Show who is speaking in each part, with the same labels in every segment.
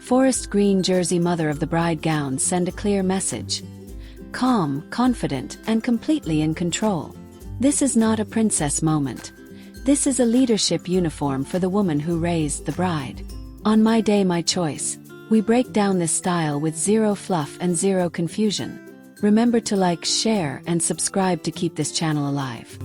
Speaker 1: Forest green jersey mother of the bride gowns send a clear message. Calm, confident, and completely in control. This is not a princess moment. This is a leadership uniform for the woman who raised the bride. On My Day My Choice, we break down this style with zero fluff and zero confusion. Remember to like, share, and subscribe to keep this channel alive.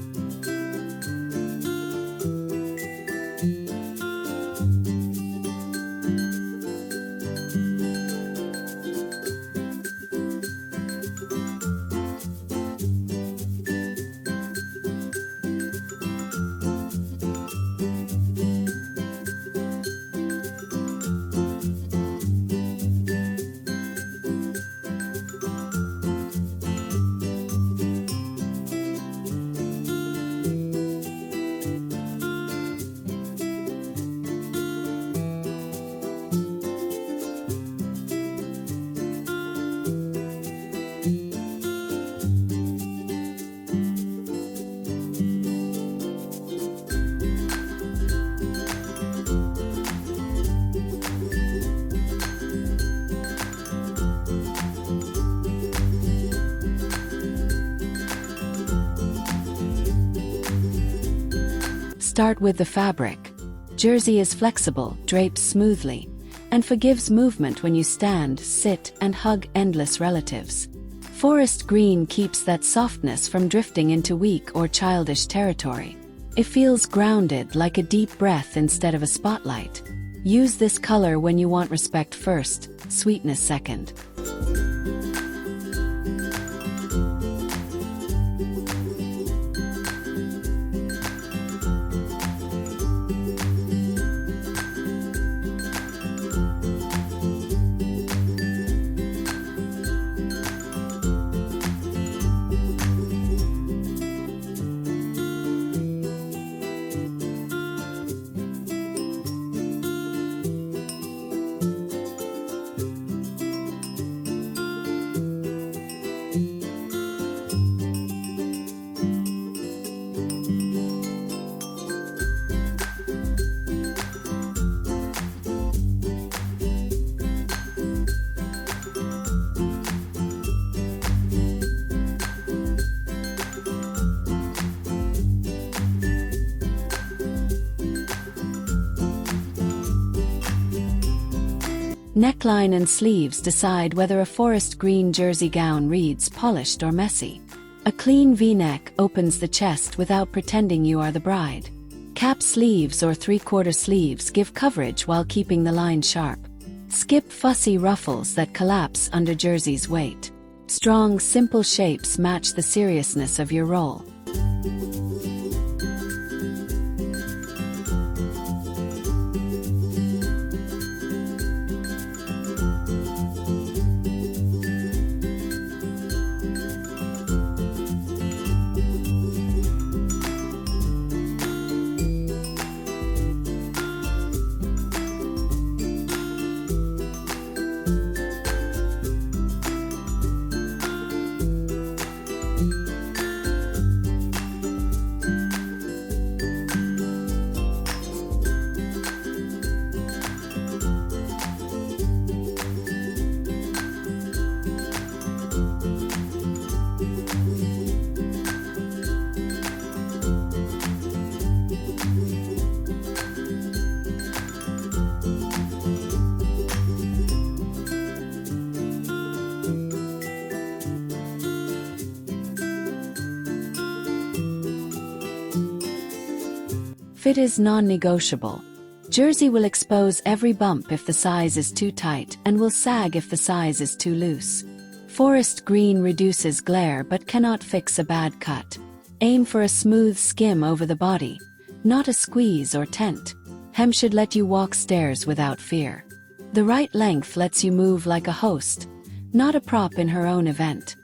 Speaker 1: Start with the fabric. Jersey is flexible, drapes smoothly, and forgives movement when you stand, sit, and hug endless relatives. Forest green keeps that softness from drifting into weak or childish territory. It feels grounded, like a deep breath instead of a spotlight. Use this color when you want respect first, sweetness second. Neckline and sleeves decide whether a forest green jersey gown reads polished or messy. A clean V-neck opens the chest without pretending you are the bride. Cap sleeves or three-quarter sleeves give coverage while keeping the line sharp. Skip fussy ruffles that collapse under jersey's weight. Strong, simple shapes match the seriousness of your role. Fit is non-negotiable. Jersey will expose every bump if the size is too tight and will sag if the size is too loose. Forest green reduces glare but cannot fix a bad cut. Aim for a smooth skim over the body, not a squeeze or tent. Hem should let you walk stairs without fear. The right length lets you move like a host, not a prop in her own event.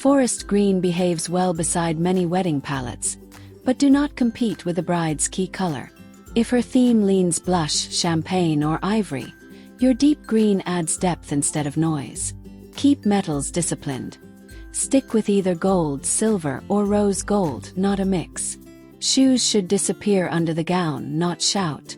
Speaker 1: Forest green behaves well beside many wedding palettes, but do not compete with the bride's key color. If her theme leans blush, champagne, or ivory, your deep green adds depth instead of noise. Keep metals disciplined. Stick with either gold, silver, or rose gold, not a mix. Shoes should disappear under the gown, not shout.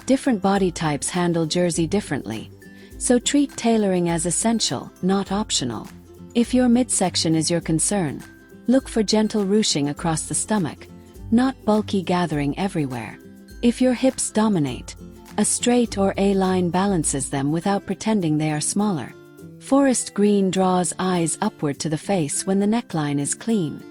Speaker 1: Different body types handle jersey differently, so treat tailoring as essential, not optional. If your midsection is your concern, look for gentle ruching across the stomach, not bulky gathering everywhere. If your hips dominate, a straight or A-line balances them without pretending they are smaller. Forest green draws eyes upward to the face when the neckline is clean.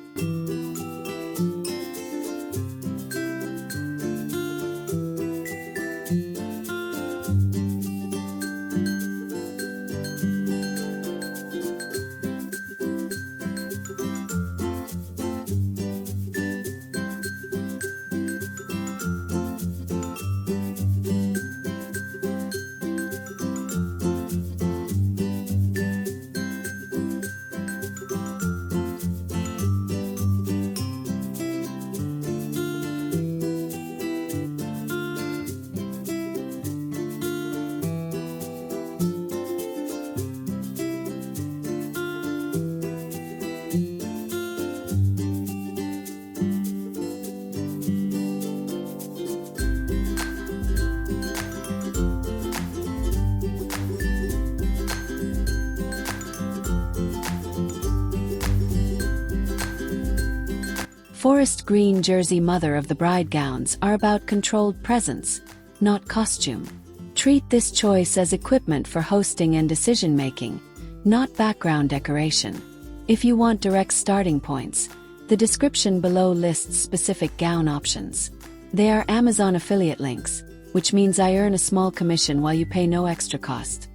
Speaker 1: Forest green jersey mother of the bride gowns are about controlled presence, not costume. Treat this choice as equipment for hosting and decision-making, not background decoration. If you want direct starting points, the description below lists specific gown options. They are Amazon affiliate links, which means I earn a small commission while you pay no extra cost.